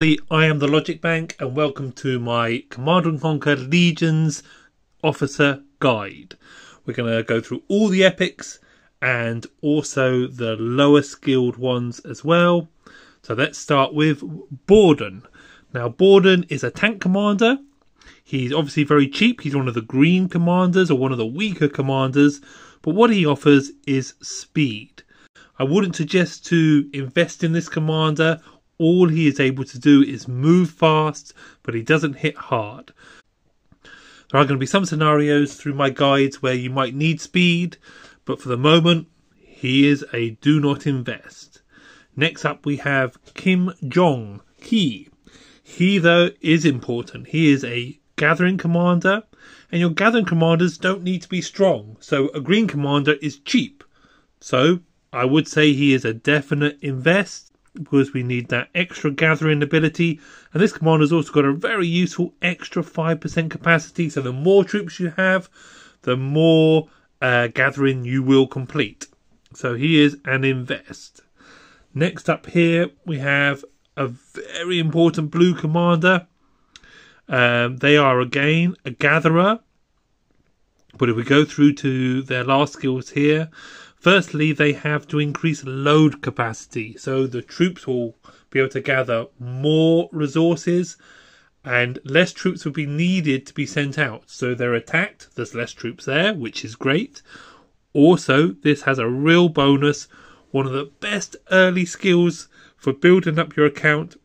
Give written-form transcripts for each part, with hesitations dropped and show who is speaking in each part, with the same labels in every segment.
Speaker 1: I am the Logic Bank and welcome to my Command & Conquer Legions Officer Guide. We're going to go through all the epics and also the lower skilled ones as well. So let's start with Bordon. Now Bordon is a tank commander. He's obviously very cheap. He's one of the green commanders or one of the weaker commanders. But what he offers is speed. I wouldn't suggest to invest in this commander. All he is able to do is move fast, but he doesn't hit hard. There are going to be some scenarios through my guides where you might need speed, but for the moment, he is a do not invest. Next up, we have Jong. He though is important. He is a gathering commander, and your gathering commanders don't need to be strong. So a green commander is cheap. So I would say he is a definite invest, because we need that extra gathering ability, and this commander's also got a very useful extra 5% capacity, so the more troops you have, the more gathering you will complete. So he is an invest. Next up here we have a very important blue commander. They are again a gatherer, but if we go through to their last skills here, firstly, they have to increase load capacity, so the troops will be able to gather more resources and less troops will be needed to be sent out. So they're attacked, there's less troops there, which is great. Also, this has a real bonus. One of the best early skills for building up your account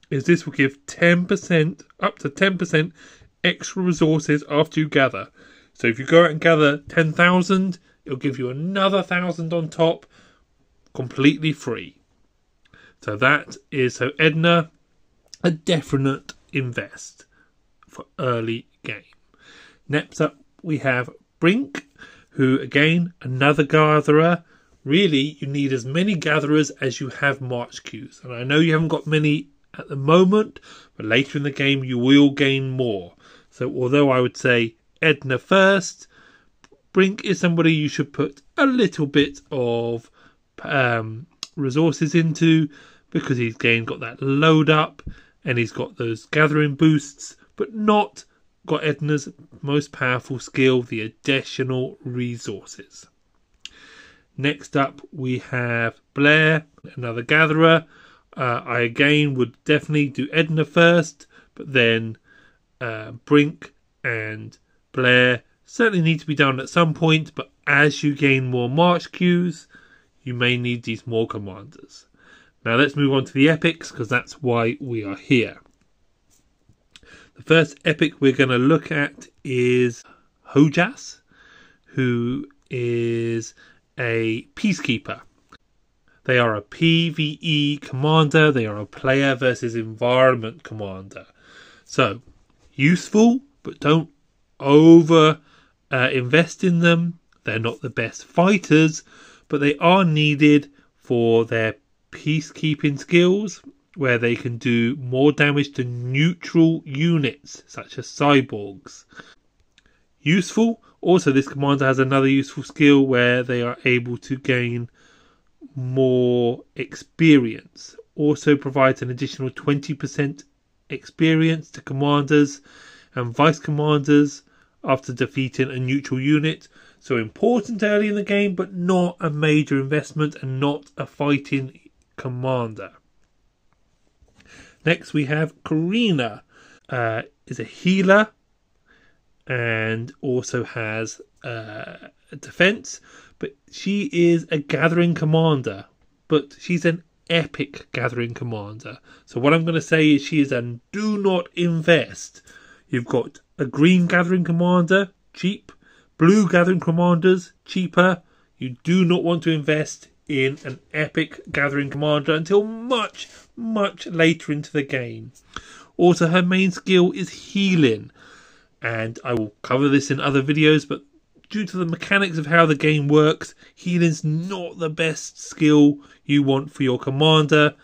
Speaker 1: is this will give 10%, up to 10% extra resources after you gather. So if you go out and gather 10,000, it'll give you another 1,000 on top, completely free. So that is, so Edna, a definite invest for early game. Next up we have Brink, who again, another gatherer. Really, you need as many gatherers as you have march queues. And I know you haven't got many at the moment, but later in the game you will gain more. So although I would say Edna first, Brink is somebody you should put a little bit of resources into, because he's again got that load up and he's got those gathering boosts, but not got Edna's most powerful skill, the additional resources. Next up we have Blair, another gatherer. I again would definitely do Edna first, but then Brink and Blair certainly need to be done at some point, but as you gain more march queues, you may need these more commanders. Now let's move on to the epics, because that's why we are here. The first epic we're going to look at is Hojas, who is a peacekeeper. They are a PvE commander. They are a player versus environment commander. So, useful, but don't over invest in them. They're not the best fighters, but they are needed for their peacekeeping skills, where they can do more damage to neutral units such as cyborgs. Useful. Also, this commander has another useful skill where they are able to gain more experience. Also provides an additional 20% experience to commanders and vice commanders after defeating a neutral unit. So important early in the game, but not a major investment and not a fighting commander. Next we have Karina, is a healer and also has a defense, but she is a gathering commander, but she's an epic gathering commander. So what I'm going to say is she is a do not invest. You've got a green gathering commander, cheap. Blue gathering commanders, cheaper. You do not want to invest in an epic gathering commander until much, much later into the game. Also, her main skill is healing, and I will cover this in other videos, but due to the mechanics of how the game works, healing's not the best skill you want for your commander,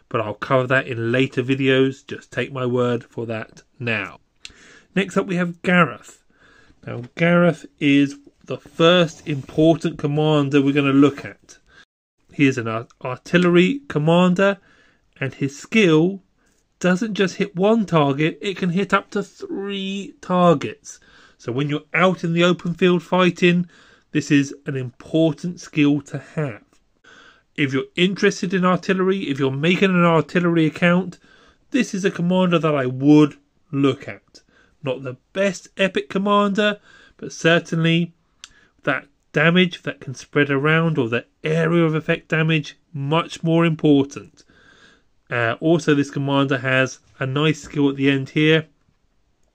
Speaker 1: but I'll cover that in later videos. Just take my word for that now. Next up we have Gareth. Now Gareth is the first important commander we're going to look at. He is an artillery commander, and his skill doesn't just hit one target, it can hit up to 3 targets. So when you're out in the open field fighting, this is an important skill to have. If you're interested in artillery, if you're making an artillery account, this is a commander that I would look at. Not the best epic commander, but certainly that damage that can spread around, or the area of effect damage, much more important. Also, this commander has a nice skill at the end here,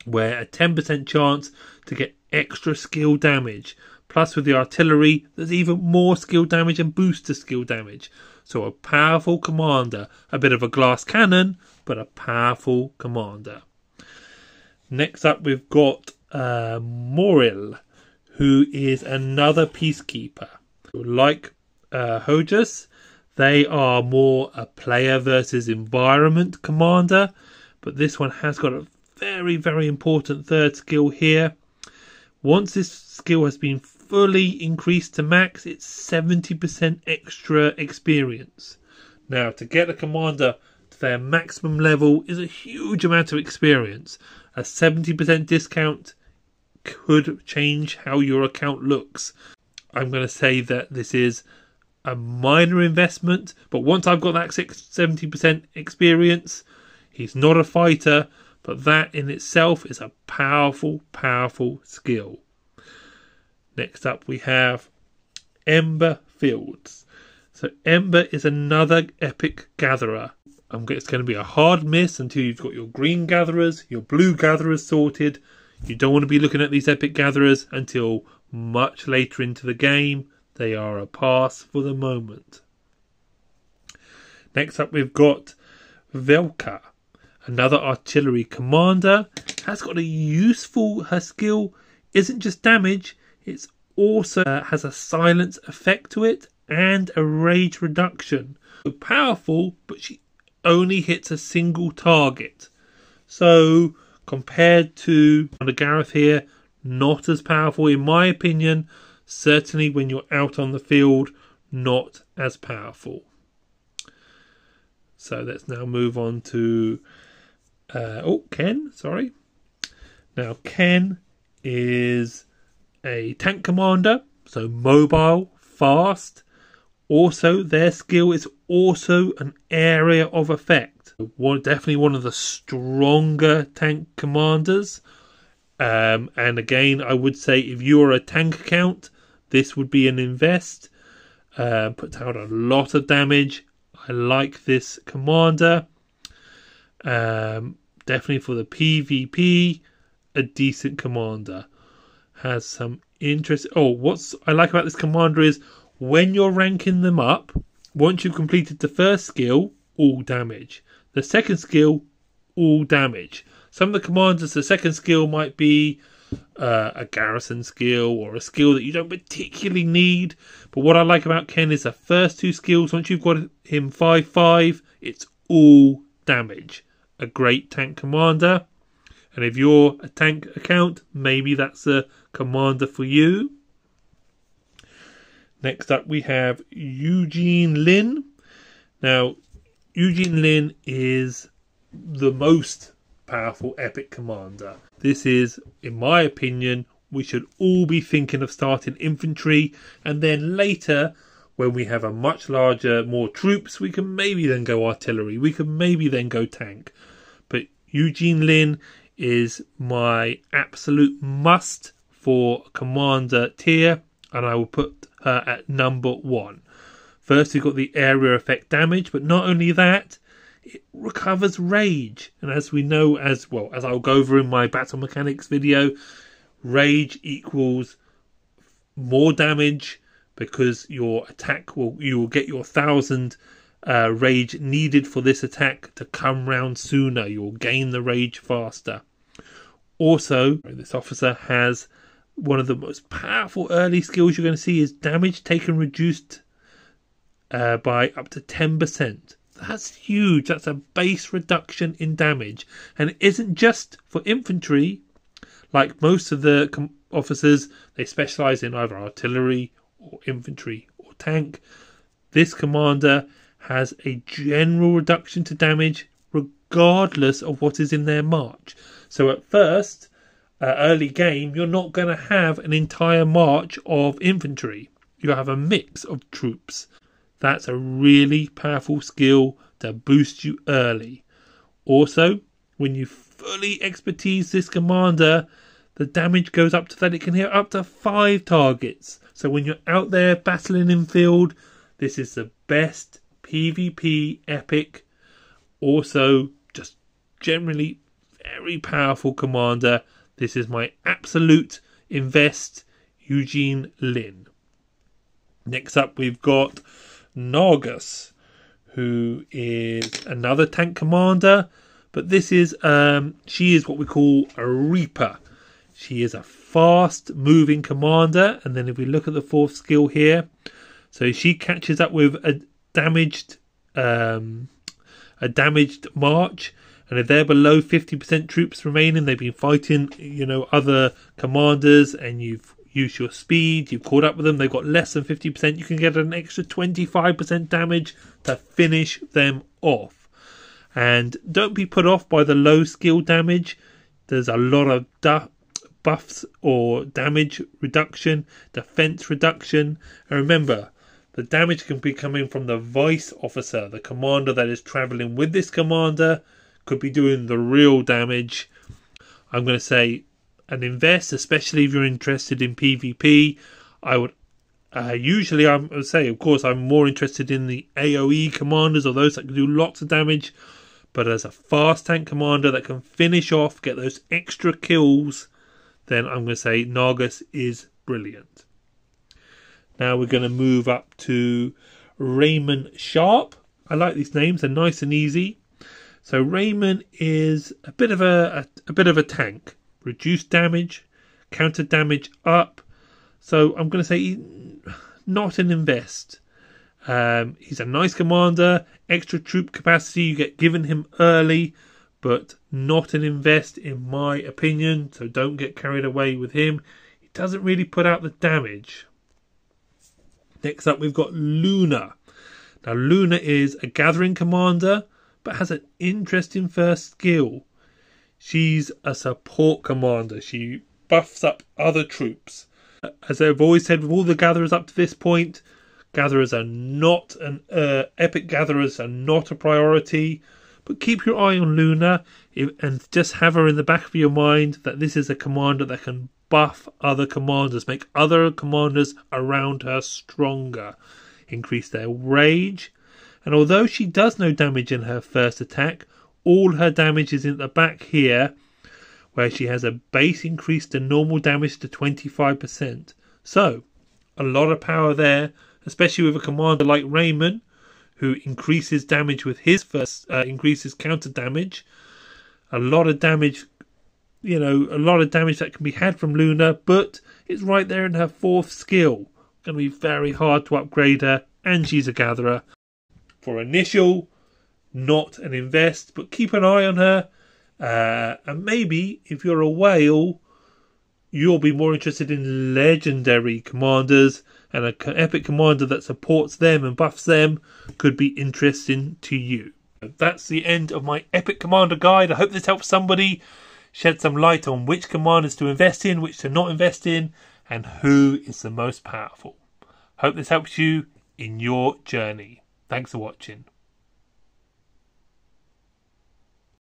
Speaker 1: where a 10% chance to get extra skill damage. Plus with the artillery, there's even more skill damage and booster skill damage. So a powerful commander. A bit of a glass cannon, but a powerful commander. Next up we've got Morel, who is another peacekeeper. Like Hojas, they are more a player versus environment commander. But this one has got a very, very important third skill here. Once this skill has been fully increased to max, it's 70% extra experience. Now, to get a commander to their maximum level is a huge amount of experience. A 70% discount could change how your account looks. I'm going to say that this is a minor investment, but once I've got that 70% experience, he's not a fighter, but that in itself is a powerful, powerful skill. Next up we have Ember Fields. So Ember is another epic gatherer. It's going to be a hard miss until you've got your green gatherers, your blue gatherers sorted. You don't want to be looking at these epic gatherers until much later into the game. They are a pass for the moment. Next up we've got Velka, another artillery commander. Has got a useful, her skill isn't just damage, it's also has a silence effect to it and a rage reduction. So powerful, but she only hits a single target. So compared to the Gareth here, not as powerful in my opinion. Certainly when you're out on the field, not as powerful. So let's now move on to Ken, sorry. Now Ken is a tank commander, so mobile, fast. Also, their skill is also an area of effect. Definitely one of the stronger tank commanders. And again, I would say if you're a tank account, this would be an invest. Puts out a lot of damage. I like this commander. Definitely for the PvP, a decent commander. Has some interest. Oh, what I like about this commander is when you're ranking them up, once you've completed the first skill, all damage. The second skill, all damage. Some of the commanders, the second skill might be a garrison skill or a skill that you don't particularly need. But what I like about Ken is the first two skills, once you've got him 5/5, it's all damage. A great tank commander. And if you're a tank account, maybe that's a commander for you. Next up we have Eugene Lin. Now, Eugene Lin is the most powerful epic commander. This is, in my opinion, we should all be thinking of starting infantry, and then later, when we have a much larger, more troops, we can maybe then go artillery. We can maybe then go tank. But Eugene Lin is my absolute must for commander tier, and I will put her at number 1. First, we've got the area effect damage, but not only that, it recovers rage. And as we know, as I'll go over in my battle mechanics video, rage equals more damage because your attack you will get your 1000 rage needed for this attack to come round sooner. You'll gain the rage faster. Also, this officer has one of the most powerful early skills you're going to see is damage taken reduced by up to 10%. That's huge. That's a base reduction in damage. And it isn't just for infantry. Like most of the officers, they specialise in either artillery or infantry or tank. This commander has a general reduction to damage regardless of what is in their march. So at first, early game, you're not going to have an entire march of infantry. You have a mix of troops. That's a really powerful skill to boost you early. Also, when you fully expertise this commander, the damage goes up to that. It can hit up to 5 targets. So when you're out there battling in field, this is the best PvP epic. Also, just generally very powerful commander. This is my absolute invest, Eugene Lin. Next up, we've got Nagus, who is another tank commander, but this is she is what we call a Reaper. She is a fast moving commander, and then if we look at the 4th skill here, so she catches up with a damaged march, and if they're below 50% troops remaining, they've been fighting, other commanders, and you've used your speed, you've caught up with them, they've got less than 50%, you can get an extra 25% damage to finish them off. And don't be put off by the low skill damage. There's a lot of buffs or damage reduction, defense reduction, and remember, the damage can be coming from the vice officer, the commander that is traveling with this commander, could be doing the real damage. I'm going to say an invest, especially if you're interested in PvP. I would usually, I would say, of course, I'm more interested in the AoE commanders or those that can do lots of damage. But as a fast tank commander that can finish off, get those extra kills, then I'm going to say Nagus is brilliant. Now we're going to move up to Raymond Sharp. I like these names; they're nice and easy. So Raymond is a bit of a tank. Reduced damage, counter damage up. So I'm going to say not an invest. He's a nice commander. Extra troop capacity you get given him early, but not an invest in my opinion. So don't get carried away with him. He doesn't really put out the damage. Next up, we've got Luna. Now, Luna is a gathering commander, but has an interesting first skill. She's a support commander. She buffs up other troops. As I've always said with all the gatherers up to this point, gatherers are not epic gatherers are not a priority. But keep your eye on Luna and just have her in the back of your mind that this is a commander that can buff other commanders, make other commanders around her stronger, increase their rage. And although she does no damage in her first attack, all her damage is in the back here, where she has a base increase to normal damage to 25%. So, a lot of power there, especially with a commander like Raymond, who increases damage with his first, increases counter damage. A lot of damage, a lot of damage that can be had from Luna, but it's right there in her 4th skill. Going to be very hard to upgrade her, and she's a gatherer. For initial, not an invest, but keep an eye on her. And maybe if you're a whale, you'll be more interested in legendary commanders, and an epic commander that supports them and buffs them could be interesting to you. That's the end of my epic commander guide. I hope this helps somebody shed some light on which commanders to invest in, which to not invest in, and who is the most powerful. Hope this helps you in your journey. Thanks for watching.